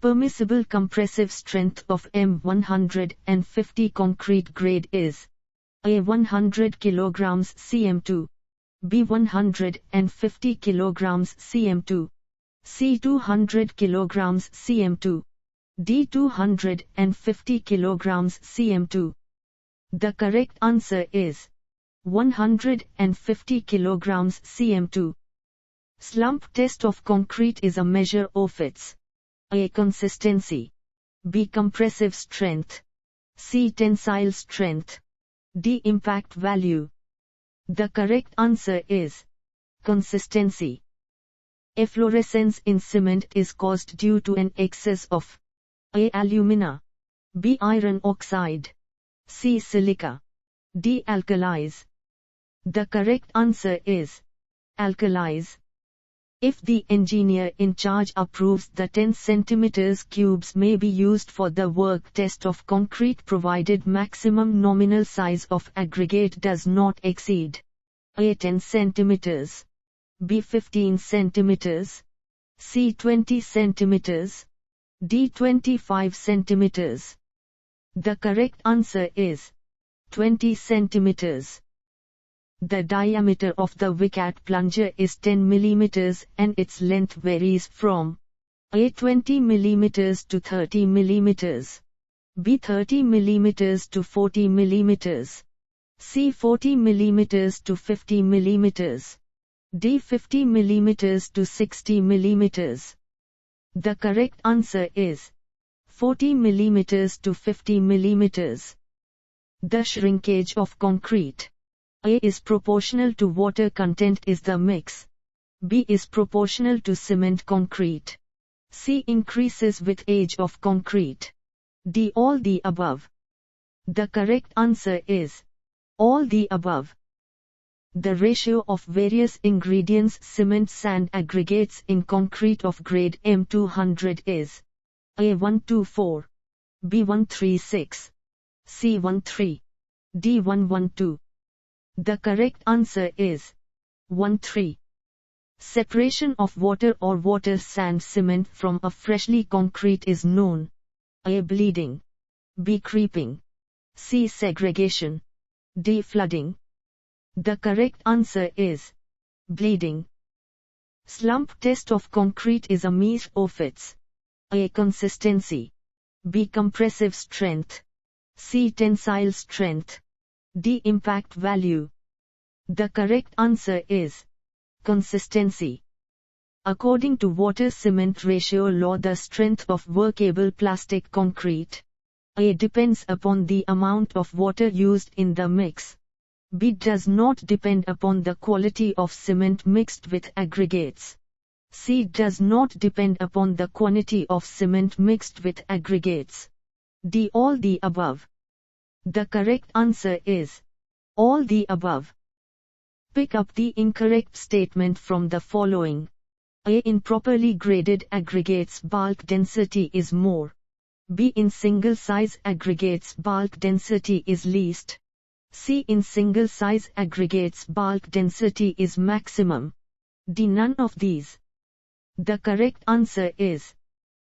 Permissible compressive strength of M150 concrete grade is A 100 kg cm2, B 150 kg cm2, C 200 kg cm2, D 250 kg cm2. The correct answer is 150 kg cm2. Slump test of concrete is a measure of its A. Consistency, B. Compressive strength, C. Tensile strength, D. Impact value. The correct answer is consistency. Efflorescence in cement is caused due to an excess of A. Alumina, B. Iron oxide, C. Silica, D. Alkalis. The correct answer is alkalis. If the engineer in charge approves the 10 cm cubes may be used for the work test of concrete provided maximum nominal size of aggregate does not exceed A. 10 cm, B. 15 cm, C. 20 cm, D. 25 cm. The correct answer is 20 cm. The diameter of the Vicat plunger is 10 mm and its length varies from A. 20 mm to 30 mm, B. 30 mm to 40 mm, C. 40 mm to 50 mm, D. 50 mm to 60 mm. The correct answer is 40 mm to 50 mm. The shrinkage of concrete A is proportional to water content is the mix. B is proportional to cement concrete. C increases with age of concrete. D all the above. The correct answer is all the above. The ratio of various ingredients cement sand aggregates in concrete of grade M200 is A 1:4, B 1:36, C 1:3, D 1:12. The correct answer is 1:3. Separation of water or water sand cement from a freshly concrete is known A. Bleeding, B. Creeping, C. Segregation, D. Flooding. The correct answer is bleeding. Slump test of concrete is a meausre ofits. A. Consistency, B. Compressive strength, C. Tensile strength, D. Impact value. The correct answer is consistency. According to water cement ratio law, the strength of workable plastic concrete A. depends upon the amount of water used in the mix. B. does not depend upon the quality of cement mixed with aggregates. C. does not depend upon the quantity of cement mixed with aggregates. D. all the above. The correct answer is all the above. Pick up the incorrect statement from the following. A. In properly graded aggregates bulk density is more. B. In single size aggregates bulk density is least. C. In single size aggregates bulk density is maximum. D. None of these. The correct answer is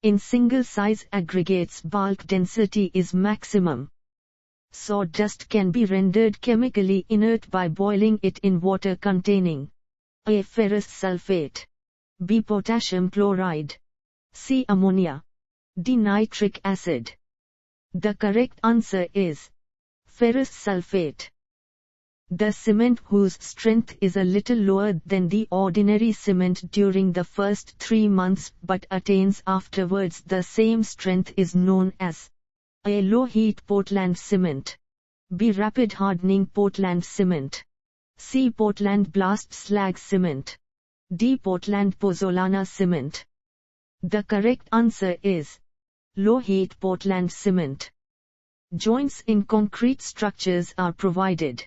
in single size aggregates bulk density is maximum. Sawdust can be rendered chemically inert by boiling it in water containing A. ferrous sulfate, B. potassium chloride, C. ammonia, D. nitric acid. The correct answer is ferrous sulfate. The cement whose strength is a little lower than the ordinary cement during the first 3 months but attains afterwards the same strength is known as A. low-heat Portland cement, B. rapid hardening Portland cement, C. Portland blast slag cement, D. Portland pozzolana cement. The correct answer is low-heat Portland cement. Joints in concrete structures are provided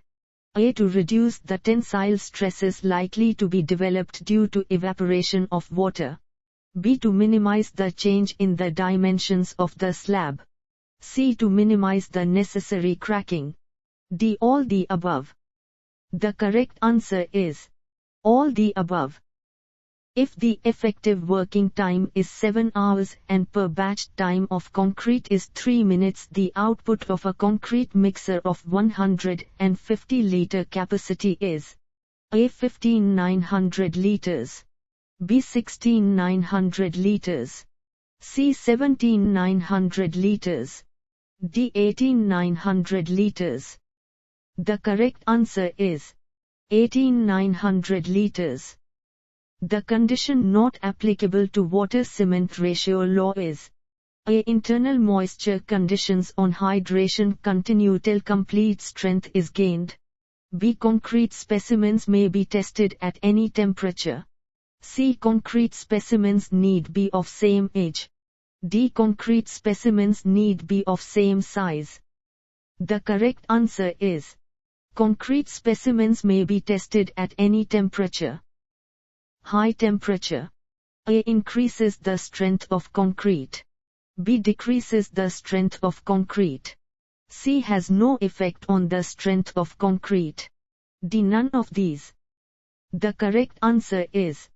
A. to reduce the tensile stresses likely to be developed due to evaporation of water, B. to minimize the change in the dimensions of the slab, C. to minimize the necessary cracking, D. all the above. The correct answer is all the above. If the effective working time is 7 hours and per batch time of concrete is 3 minutes, the output of a concrete mixer of 150 litre capacity is A 15,900 litres, B 16,900 litres, C 17,900 litres, D 18,900 litres. The correct answer is 18,900 litres. The condition not applicable to water-cement ratio law is A. Internal moisture conditions on hydration continue till complete strength is gained. B. Concrete specimens may be tested at any temperature. C. Concrete specimens need be of same age. D. Concrete specimens need be of same size. The correct answer is concrete specimens may be tested at any temperature. High temperature. A. Increases the strength of concrete. B. Decreases the strength of concrete. C. Has no effect on the strength of concrete. D. None of these. The correct answer is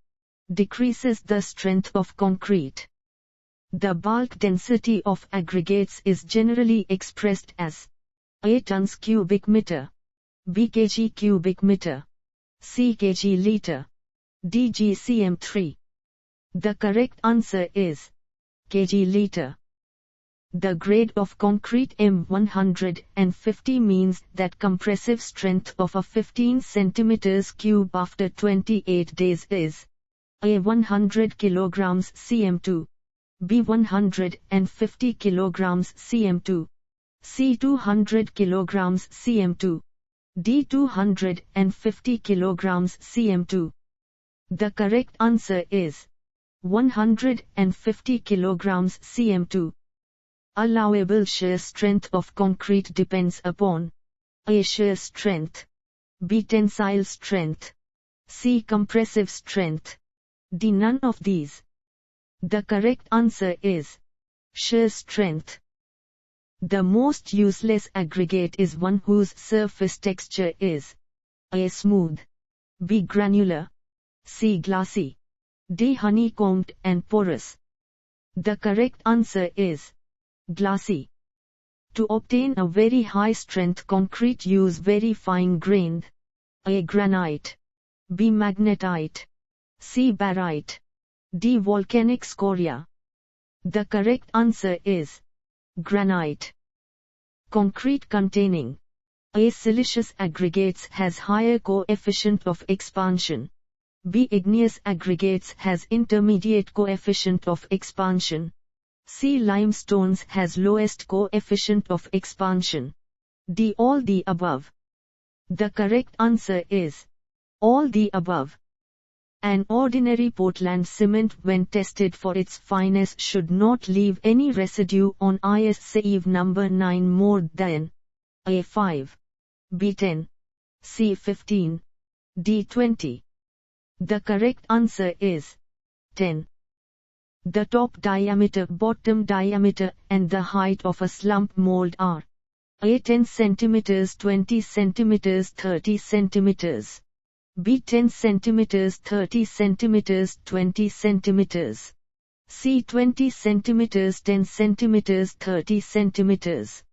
decreases the strength of concrete. The bulk density of aggregates is generally expressed as A. Tons cubic meter, B. kg cubic meter, C. kg litre, D. GCM3. The correct answer is kg litre. The grade of concrete M150 means that compressive strength of a 15 cm³ after 28 days is A. 100 kg cm2, B. 150 kg cm2, C. 200 kg cm2, D. 250 kg cm2. The correct answer is 150 kg cm2. Allowable shear strength of concrete depends upon A. Shear strength, B. Tensile strength, C. Compressive strength, D. None of these. The correct answer is shear strength. The most useless aggregate is one whose surface texture is A. Smooth, B. Granular, C. Glassy, D. Honeycombed and porous. The correct answer is glassy. To obtain a very high strength concrete, use very fine grained A. Granite, B. Magnetite, C. Barite, D. Volcanic scoria. The correct answer is granite. Concrete containing A. Siliceous aggregates has higher coefficient of expansion, B. Igneous aggregates has intermediate coefficient of expansion, C. Limestones has lowest coefficient of expansion, D. All the above. The correct answer is all the above. An ordinary Portland cement when tested for its fineness should not leave any residue on IS seive number 9 more than A. 5, B. 10, C. 15, D. 20. The correct answer is 10. The top diameter, bottom diameter, and the height of a slump mold are A. 10 cm, 20 cm, 30 cm, B. 10 cm, 30 cm, 20 cm, C. 20 cm, 10 cm, 30 cm,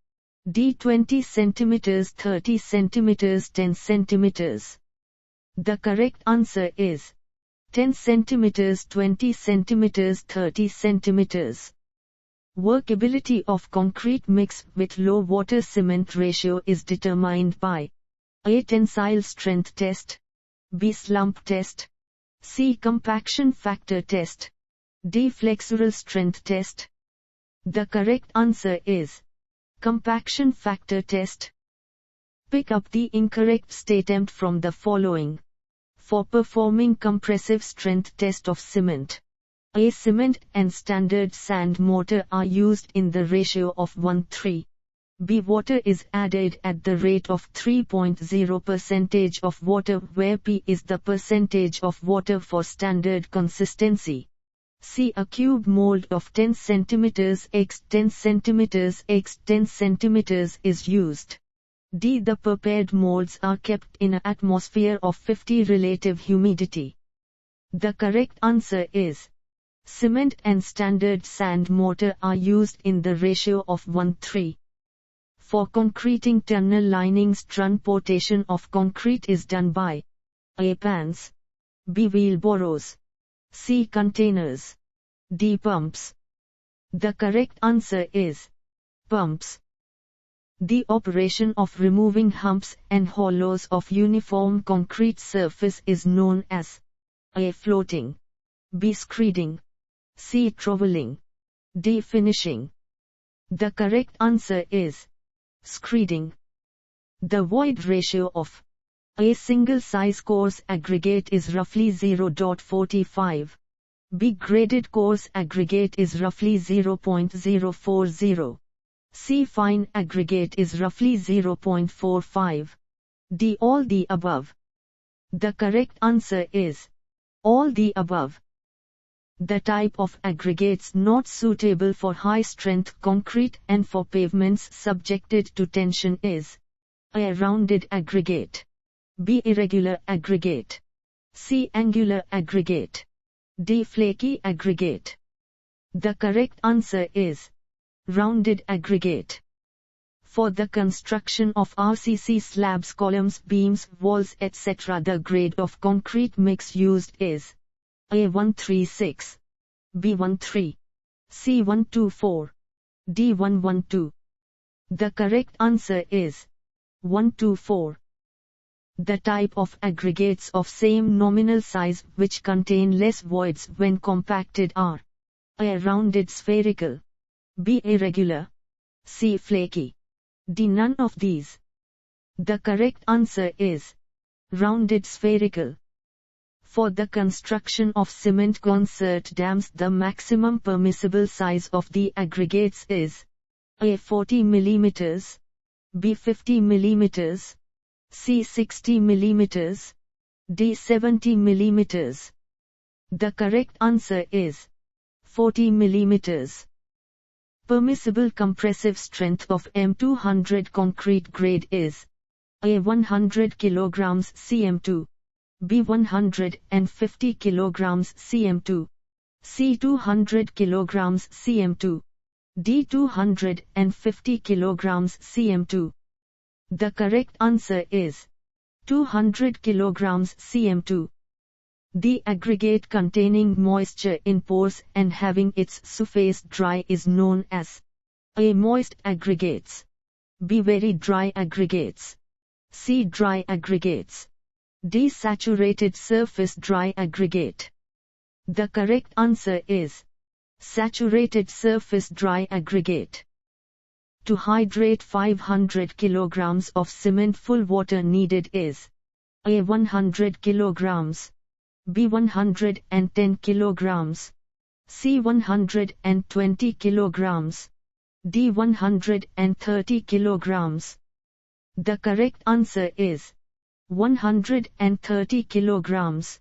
D. 20 cm, 30 cm, 10 cm. The correct answer is 10 cm, 20 cm, 30 cm. Workability of concrete mix with low water cement ratio is determined by A. Tensile strength test, B. Slump test, C. Compaction factor test, D. Flexural strength test. The correct answer is compaction factor test. Pick up the incorrect statement from the following. For performing compressive strength test of cement, A. Cement and standard sand mortar are used in the ratio of 1:3. B. Water is added at the rate of 3.0% of water, where P is the percentage of water for standard consistency. C. A cube mold of 10 cm x 10 cm x 10 cm is used. D. The prepared molds are kept in an atmosphere of 50 relative humidity. The correct answer is cement and standard sand mortar are used in the ratio of 1:3. For concreting tunnel linings, tran-portation of concrete is done by A. Pans, B. Wheelbarrows, C. Containers, D. Pumps. The correct answer is pumps. The operation of removing humps and hollows of uniform concrete surface is known as A. Floating, B. screeding, C. troweling, D. finishing. The correct answer is screeding. The void ratio of a single size coarse aggregate is roughly 0.45. B. graded coarse aggregate is roughly 0.040. C. fine aggregate is roughly 0.45. D. all the above. The correct answer is all the above. The type of aggregates not suitable for high-strength concrete and for pavements subjected to tension is A. rounded aggregate, B. irregular aggregate, C. angular aggregate, D. flaky aggregate. The correct answer is rounded aggregate. For the construction of R.C.C slabs, columns, beams, walls, etc., the grade of concrete mix used is A. 136, B. 13, C. 124, D. 112. The correct answer is 124. The type of aggregates of same nominal size which contain less voids when compacted are A. rounded spherical, B. irregular, C. flaky, D. none of these. The correct answer is rounded spherical. For the construction of cement con-certe dams, the maximum permissible size of the aggregates is A. 40 mm, B. 50 mm, C. 60 mm, D. 70 mm. The correct answer is 40 mm. Permissible compressive strength of M200 concrete grade is A. 100 kg cm2, B. 150 kg cm2, C. 200 kg cm2, D. 250 kg cm2. The correct answer is 200 kg cm2. The aggregate containing moisture in pores and having its suface dry is known as A. moist aggregates, B. very dry aggregates, C. dry aggregates, D. saturated surface dry aggregate. The correct answer is saturated surface dry aggregate. To hydrate 500 kg of cement, full water needed is A. 100 kg, B. 110 kg, C. 120 kg, D. 130 kg. The correct answer is 130 kg.